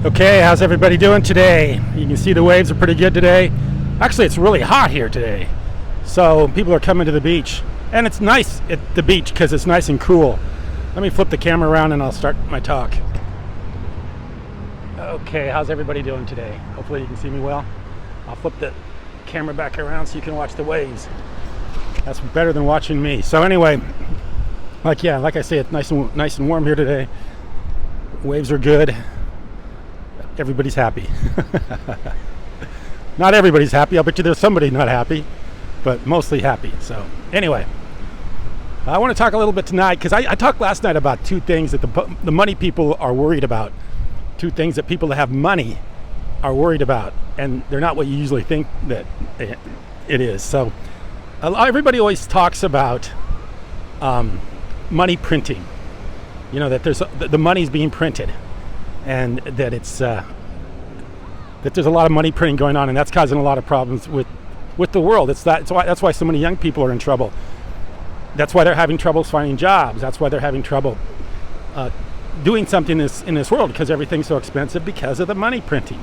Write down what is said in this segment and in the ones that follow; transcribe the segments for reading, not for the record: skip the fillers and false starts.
Okay, how's everybody doing today? You can see the waves are pretty good today. Actually, it's really hot here today. So people are coming to the beach. And it's nice at the beach because it's nice and cool. Let me flip the camera around and I'll start my talk. Okay, how's everybody doing today? Hopefully you can see me well. I'll flip the camera back around so you can watch the waves. That's better than watching me. So anyway, like I say, it's nice and warm here today. Waves are good. Everybody's happy. Not everybody's happy. I'll bet you there's somebody not happy, but mostly happy. So anyway, I want to talk a little bit tonight because I talked last night about two things that the money people are worried about. Two things that people that have money are worried about, and they're not what you usually think that it is. So everybody always talks about money printing. You know, that the money's being printed, and that it's that there's a lot of money printing going on, and that's causing a lot of problems with the world. That's why so many young people are in trouble. That's why they're having trouble finding jobs. That's why they're having trouble doing something in this world, because everything's so expensive because of the money printing.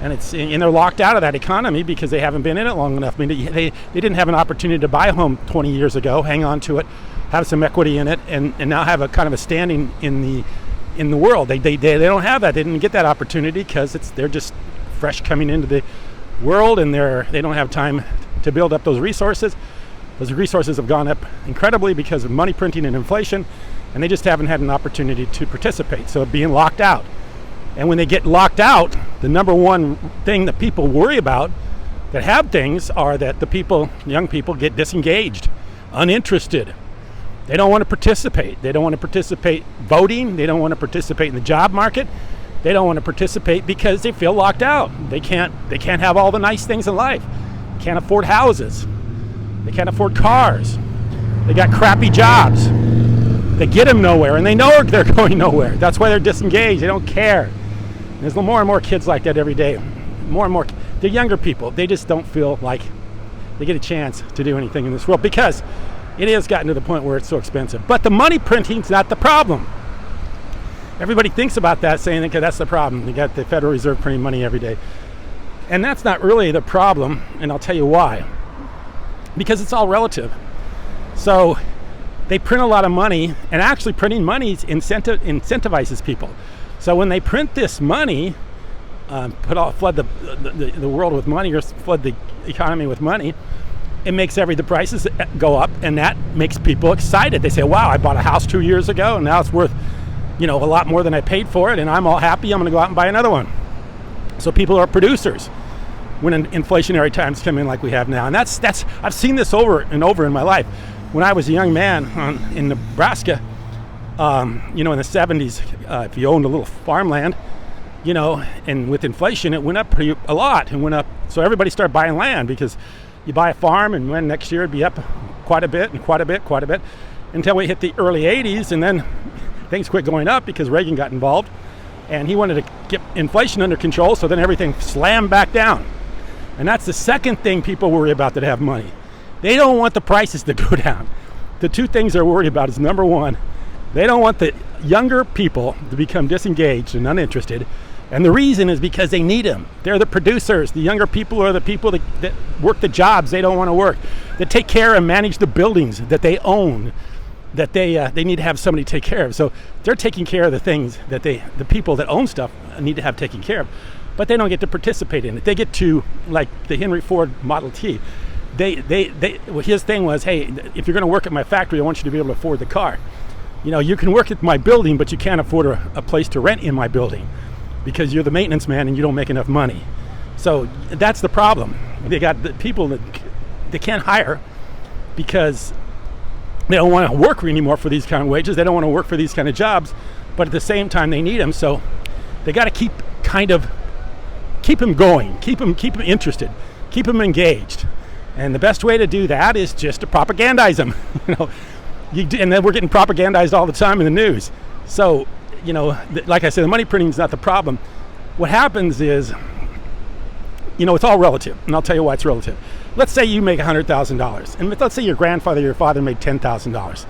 And they're locked out of that economy because they haven't been in it long enough. I mean, they didn't have an opportunity to buy a home 20 years ago, hang on to it, have some equity in it, and now have a kind of a standing in the world. They don't have that. They didn't get that opportunity because they're just fresh coming into the world, and they don't have time to build up those resources. Those resources have gone up incredibly because of money printing and inflation, and they just haven't had an opportunity to participate. So being locked out. And when they get locked out, the number one thing that people worry about that have things are that young people get disengaged, uninterested. They don't want to participate. They don't want to participate voting. They don't want to participate in the job market. They don't want to participate because they feel locked out. They can't have all the nice things in life. They can't afford houses. They can't afford cars. They got crappy jobs. They get them nowhere, and they know they're going nowhere. That's why they're disengaged. They don't care. There's more and more kids like that every day. More and more. The younger people, they just don't feel like they get a chance to do anything in this world because it has gotten to the point where it's so expensive. But the money printing's not the problem. Everybody thinks about that, saying, okay, that's the problem. You got the Federal Reserve printing money every day. And that's not really the problem, and I'll tell you why. Because it's all relative. So they print a lot of money, and actually printing money incentivizes people. So when they print this money, flood the world with money, or flood the economy with money, it makes the prices go up, and that makes people excited. They say, wow, I bought a house 2 years ago, and now it's worth a lot more than I paid for it, and I'm all happy. I'm going to go out and buy another one. So people are producers when inflationary times come in like we have now. And that's I've seen this over and over in my life. When I was a young man in Nebraska, in the 70s, if you owned a little farmland, and with inflation, it went up a lot. It went up. So everybody started buying land because you buy a farm, and when next year it'd be up quite a bit, until we hit the early 80s, and then things quit going up because Reagan got involved, and he wanted to get inflation under control, so then everything slammed back down. And that's the second thing people worry about that have money. They don't want the prices to go down. The two things they're worried about is, number one, they don't want the younger people to become disengaged and uninterested. And the reason is because they need them. They're the producers. The younger people are the people that work the jobs they don't want to work, that take care and manage the buildings that they own, that they need to have somebody take care of. So they're taking care of the things that the people that own stuff need to have taken care of, but they don't get to participate in it. They get to, like the Henry Ford Model T. His thing was, hey, if you're going to work at my factory, I want you to be able to afford the car. You can work at my building, but you can't afford a place to rent in my building because you're the maintenance man and you don't make enough money. So that's the problem. They got the people that they can't hire because they don't want to work anymore for these kind of wages. They don't want to work for these kind of jobs, but at the same time they need them. So they got to keep them going, keep them interested, keep them engaged. And the best way to do that is just to propagandize them. And then we're getting propagandized all the time in the news. So, like I said, the money printing is not the problem. What happens is, it's all relative, and I'll tell you why it's relative. Let's say you make $100,000, and let's say your grandfather, your father made $10,000,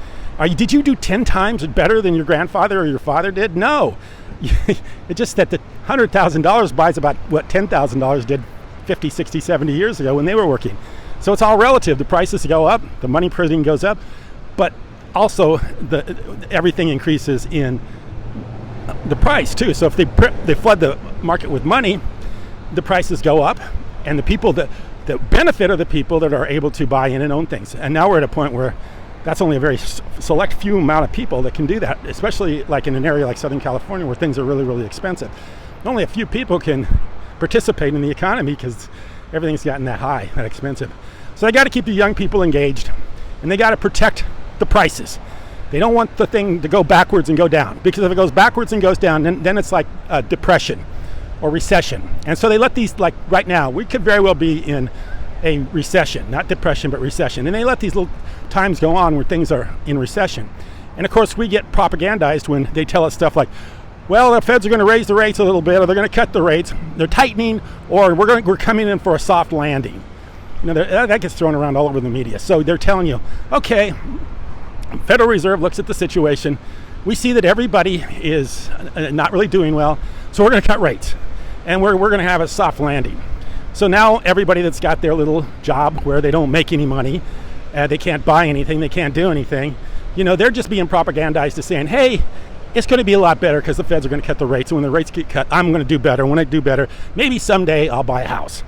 Did you do 10 times better than your grandfather or your father did? No. It's just that the $100,000 buys about what $10,000 did 50, 60, 70 years ago when they were working. So it's all relative. The prices go up, the money printing goes up, but also everything increases in the price too. So if they flood the market with money, the prices go up, and the people that benefit are the people that are able to buy in and own things. And now we're at a point where that's only a very select few amount of people that can do that, especially like in an area like Southern California where things are really, really expensive. Only a few people can participate in the economy because everything's gotten that high, that expensive. So they got to keep the young people engaged, and they got to protect the prices. They don't want the thing to go backwards and go down, because if it goes backwards and goes down, then it's like a depression or recession. And so they let these, like right now, we could very well be in a recession, not depression, but recession. And they let these little times go on where things are in recession. And of course, we get propagandized when they tell us stuff like, well, the Feds are going to raise the rates a little bit, or they're going to cut the rates, they're tightening, or we're coming in for a soft landing. That gets thrown around all over the media. So they're telling you, okay, Federal Reserve looks at the situation. We see that everybody is not really doing well, so we're going to cut rates, and we're going to have a soft landing. So now everybody that's got their little job where they don't make any money, they can't buy anything, they can't do anything, they're just being propagandized to saying, hey, it's going to be a lot better because the Feds are going to cut the rates, and when the rates get cut, I'm going to do better. When I do better, maybe someday I'll buy a house.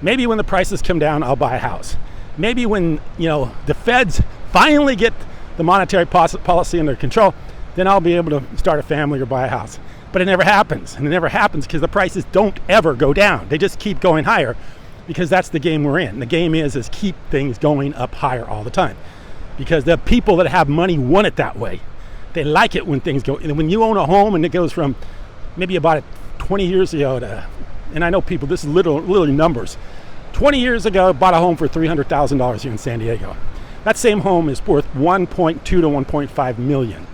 Maybe when the prices come down, I'll buy a house. Maybe when the Feds finally get the monetary policy under control, then I'll be able to start a family or buy a house. But it never happens, and it never happens because the prices don't ever go down. They just keep going higher, because that's the game we're in. The game is keep things going up higher all the time, because the people that have money want it that way. They like it when things go. And when you own a home and it goes from maybe about 20 years ago to, and I know people, this is literally numbers. 20 years ago, bought a home for $300,000 here in San Diego. That same home is worth 1.2 to 1.5 million.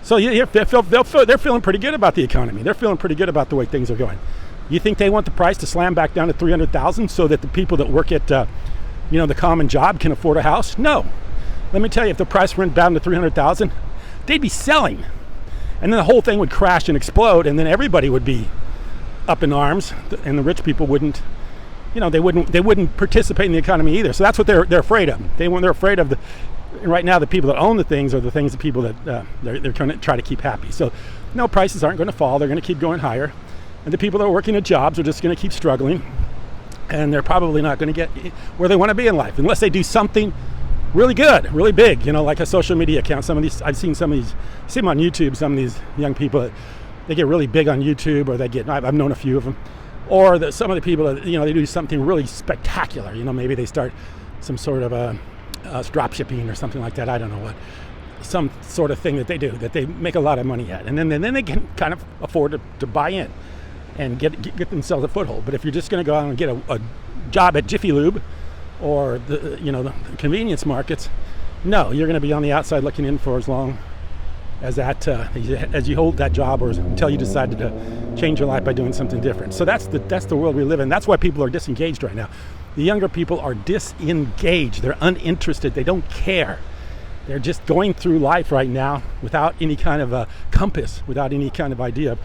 So they're feeling pretty good about the economy. They're feeling pretty good about the way things are going. You think they want the price to slam back down to 300,000 so that the people that work at the common job can afford a house? No. Let me tell you, if the price went down to 300,000, they'd be selling, and then the whole thing would crash and explode, and then everybody would be up in arms, and the rich people wouldn't. They wouldn't participate in the economy either. So that's what they're afraid of. They're afraid of right now the people that own the things are the things, the people that they're trying to try to keep happy. So no, prices aren't going to fall. They're going to keep going higher, and the people that are working at jobs are just going to keep struggling, and they're probably not going to get where they want to be in life unless they do something really good, really big, like a social media account. I've seen some of these, see them on YouTube, some of these young people, they get really big on YouTube, or I've known a few of them, or some of the people that, they do something really spectacular, maybe they start some sort of drop shipping or something like that, I don't know what, some sort of thing that they do, that they make a lot of money at, and then they can kind of afford to buy in and get themselves a foothold. But if you're just going to go out and get a job at Jiffy Lube, or the convenience markets, no, you're going to be on the outside looking in for as long as as you hold that job, or until you decide to change your life by doing something different. So that's the world we live in. That's why people are disengaged right now. The younger people are disengaged. They're uninterested. They don't care. They're just going through life right now without any kind of a compass, without any kind of idea of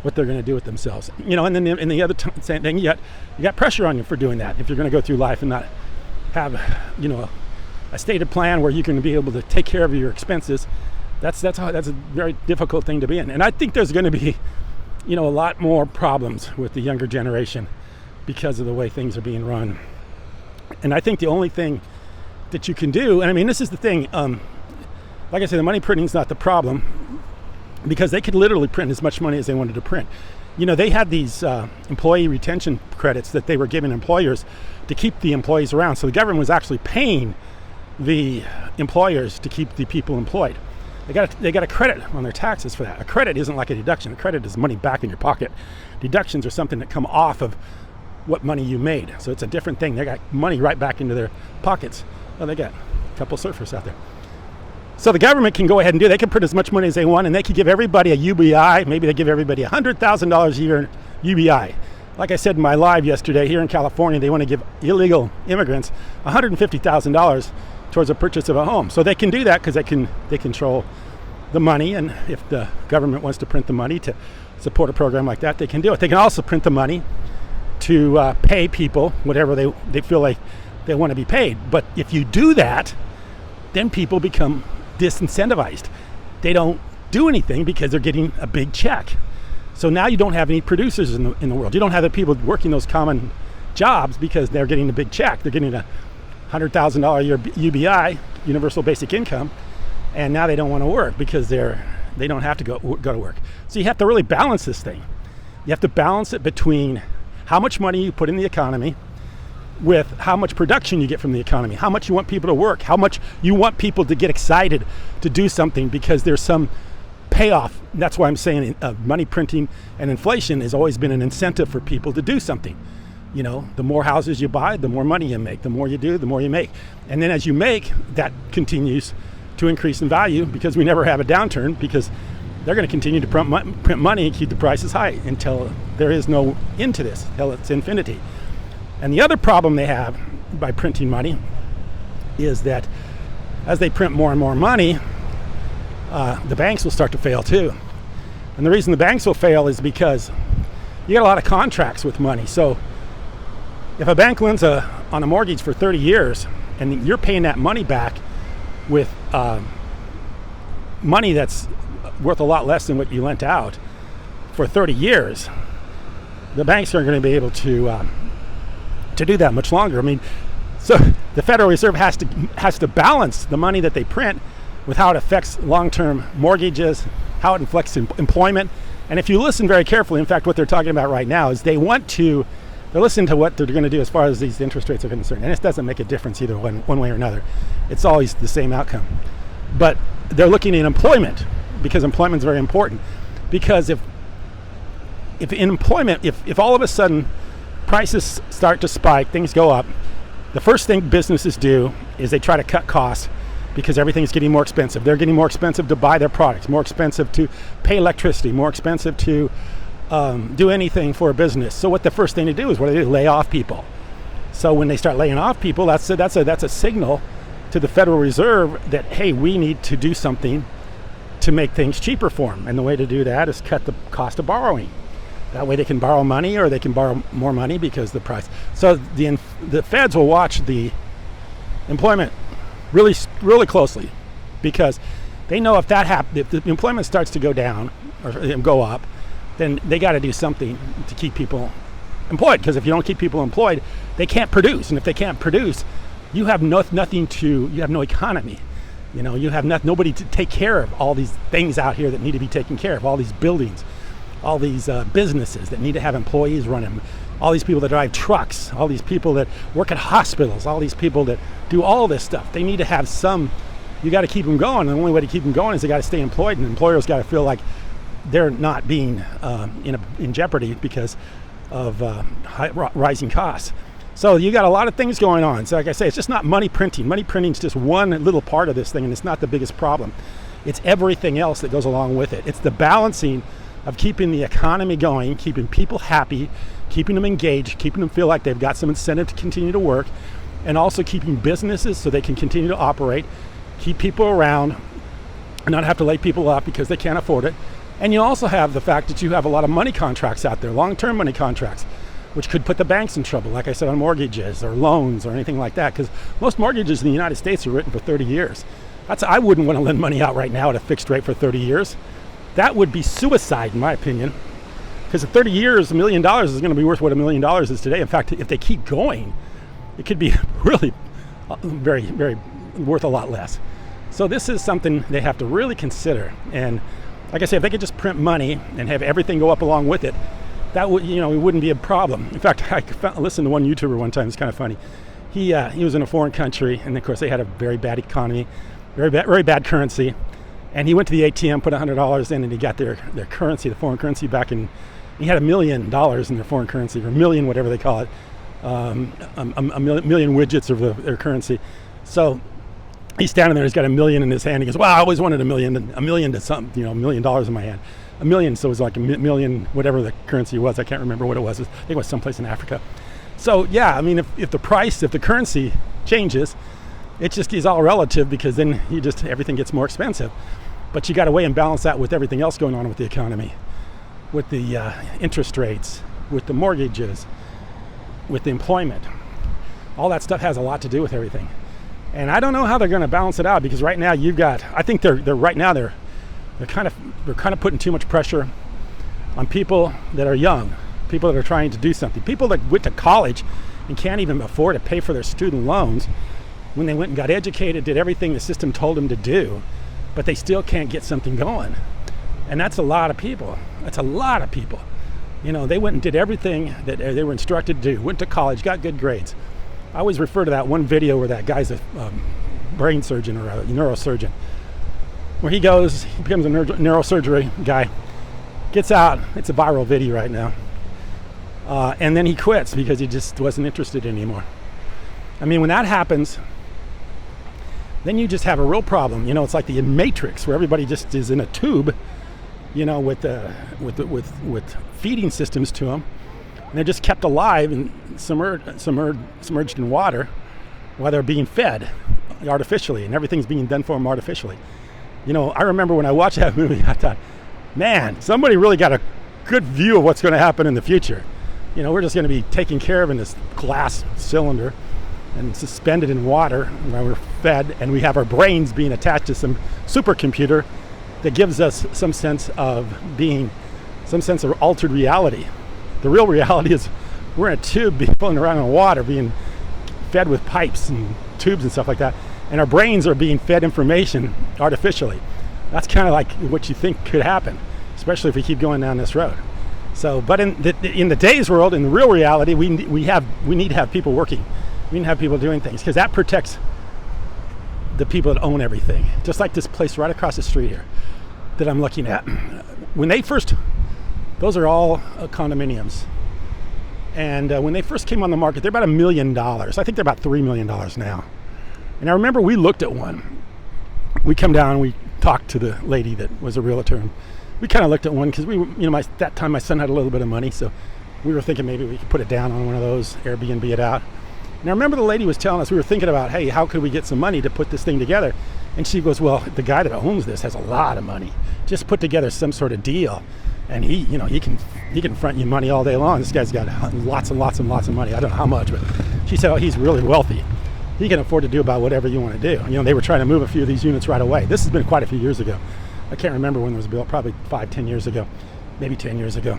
what they're going to do with themselves. And then in the other same thing, you got pressure on you for doing that. If you're going to go through life and not have a stated plan where you can be able to take care of your expenses, that's a very difficult thing to be in. And I think there's going to be a lot more problems with the younger generation because of the way things are being run. And I think the only thing that you can do, and I mean, this is the thing, like I said, the money printing is not the problem, because they could literally print as much money as they wanted to print. They had these employee retention credits that they were giving employers to keep the employees around. So the government was actually paying the employers to keep the people employed. They got a credit on their taxes for that. A credit isn't like a deduction. A credit is money back in your pocket. Deductions are something that come off of what money you made. So it's a different thing. They got money right back into their pockets. Oh, they got a couple surfers out there. So the government can go ahead and they can print as much money as they want, and they can give everybody a UBI. Maybe they give everybody $100,000 a year in UBI. Like I said in my live yesterday, here in California, they want to give illegal immigrants $150,000 towards the purchase of a home. So they can do that because they control the money, and if the government wants to print the money to support a program like that, they can do it. They can also print the money to pay people whatever they feel like they want to be paid. But if you do that, then people become disincentivized. They don't do anything because they're getting a big check. So now you don't have any producers in the world. You don't have the people working those common jobs because they're getting a big check. They're getting a $100,000 a year UBI, Universal Basic Income, and now they don't want to work because they don't have to go to work. So you have to really balance this thing. You have to balance it between how much money you put in the economy with how much production you get from the economy, how much you want people to work, how much you want people to get excited to do something because there's some payoff. And that's why I'm saying money printing and inflation has always been an incentive for people to do something. You know, the more houses you buy, the more money you make. The more you do, the more you make. And then as you make, that continues to increase in value because we never have a downturn because they're going to continue to print money and keep the prices high until there is no end to this, until it's infinity. And the other problem they have by printing money is that as they print more and more money, the banks will start to fail too. And the reason the banks will fail is because you got a lot of contracts with money. So if a bank lends on a mortgage for 30 years and you're paying that money back with money that's worth a lot less than what you lent out for 30 years, the banks aren't going to be able to do that much longer. I mean, so the Federal Reserve has to balance the money that they print with how it affects long-term mortgages, how it affects employment. And if you listen very carefully, in fact, what they're talking about right now is they're listening to what they're going to do as far as these interest rates are concerned. And it doesn't make a difference either one way or another. It's always the same outcome. But they're looking at employment because employment is very important. Because if in employment, if all of a sudden prices start to spike, things go up, the first thing businesses do is they try to cut costs because everything's getting more expensive. They're getting more expensive to buy their products, more expensive to pay electricity, more expensive to do anything for a business. So what the first thing to do is lay off people. So when they start laying off people, that's a signal to the Federal Reserve that, hey, we need to do something to make things cheaper for them. And the way to do that is cut the cost of borrowing. That way they can borrow money or they can borrow more money because the price. So the feds will watch the employment really, really closely because they know if that happens, if the employment starts to go down or go up, then they got to do something to keep people employed. Because if you don't keep people employed, they can't produce, and if they can't produce, you have you have no economy. You know, you have nobody to take care of all these things out here that need to be taken care of, all these buildings, all these businesses that need to have employees running, all these people that drive trucks, all these people that work at hospitals, all these people that do all this stuff. They need to have you got to keep them going. And the only way to keep them going is they got to stay employed, and employers got to feel like they're not being in jeopardy because of rising costs. So you got a lot of things going on. So like I say, it's just not money printing. Money printing is just one little part of this thing, and it's not the biggest problem. It's everything else that goes along with it. It's the balancing of keeping the economy going, keeping people happy, keeping them engaged, keeping them feel like they've got some incentive to continue to work, and also keeping businesses so they can continue to operate, keep people around, and not have to lay people off because they can't afford it. And you also have the fact that you have a lot of money contracts out there, long-term money contracts, which could put the banks in trouble, like I said, on mortgages or loans or anything like that, because most mortgages in the United States are written for 30 years. I wouldn't want to lend money out right now at a fixed rate for 30 years. That would be suicide, in my opinion, because in 30 years, $1 million is going to be worth what $1 million is today. In fact, if they keep going, it could be really very, very worth a lot less. So this is something they have to really consider. And like I said, if they could just print money and have everything go up along with it, that would, it wouldn't be a problem. In fact, I listened to one YouTuber one time. It's kind of funny. He was in a foreign country, and of course they had a very bad economy, very bad currency. And he went to the ATM, put $100 in, and he got their currency, the foreign currency back in. He had $1 million in their foreign currency, or million, whatever they call it, a million widgets of their currency. So he's standing there, he's got $1 million in his hand. He goes, "Wow, I always wanted $1 million to something, $1 million in my hand." $1 million, so it was like $1 million, whatever the currency was. I can't remember what it was. I think it was someplace in Africa. So yeah, I mean, if the currency changes, It just is all relative, because then everything gets more expensive. But you got to weigh and balance that with everything else going on with the economy, with the interest rates, with the mortgages, with the employment. All that stuff has a lot to do with everything. And I don't know how they're going to balance it out, because right now I think they're kind of putting too much pressure on people that are young, people that are trying to do something, people that went to college and can't even afford to pay for their student loans, when they went and got educated, did everything the system told them to do, but they still can't get something going. And that's a lot of people. That's a lot of people. They went and did everything that they were instructed to do, went to college, got good grades. I always refer to that one video where that guy's a brain surgeon or a neurosurgeon, where he becomes a neurosurgery guy, gets out, it's a viral video right now, and then he quits because he just wasn't interested anymore. I mean, when that happens, then you just have a real problem. It's like the Matrix, where everybody just is in a tube, with feeding systems to them, and they're just kept alive and submerged in water while they're being fed artificially, and everything's being done for them artificially. I remember when I watched that movie, I thought, man, somebody really got a good view of what's going to happen in the future. We're just going to be taken care of in this glass cylinder and suspended in water while we're fed, and we have our brains being attached to some supercomputer that gives us some sense of altered reality. The real reality is we're in a tube being floating around in water, being fed with pipes and tubes and stuff like that, and our brains are being fed information artificially. That's kind of like what you think could happen, especially if we keep going down this road. So, but in today's world, in the real reality, we need to have people working. We need to have people doing things, because that protects the people that own everything. Just like this place right across the street here that I'm looking at. Those are all condominiums. And when they first came on the market, they're about $1 million. I think they're about $3 million now. And I remember we looked at one. We come down, we talked to the lady that was a realtor, and we kind of looked at one because that time my son had a little bit of money, so we were thinking maybe we could put it down on one of those, Airbnb it out. And I remember the lady was telling us, we were thinking about, hey, how could we get some money to put this thing together? And she goes, well, the guy that owns this has a lot of money. Just put together some sort of deal, and he can front you money all day long. This guy's got lots and lots and lots of money. I don't know how much, but she said, oh, he's really wealthy. He can afford to do about whatever you want to do. They were trying to move a few of these units right away. This has been quite a few years ago. I can't remember when it was built, probably 5-10 years ago, maybe 10 years ago.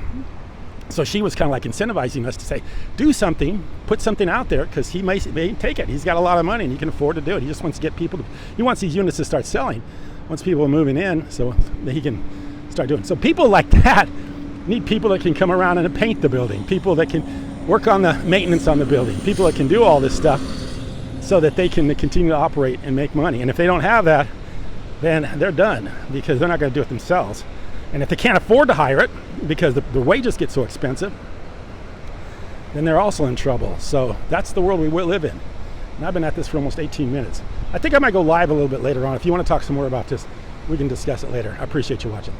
So she was kind of like incentivizing us to say, do something, put something out there, because he may take it. He's got a lot of money and he can afford to do it. He just wants to get he wants these units to start selling once people are moving in, so that he can start doing it. So people like that need people that can come around and paint the building, people that can work on the maintenance on the building, people that can do all this stuff so that they can continue to operate and make money. And if they don't have that, then they're done, because they're not going to do it themselves. And if they can't afford to hire it because the wages get so expensive, then they're also in trouble. So that's the world we live in. And I've been at this for almost 18 minutes. I think I might go live a little bit later on. If you want to talk some more about this, we can discuss it later. I appreciate you watching.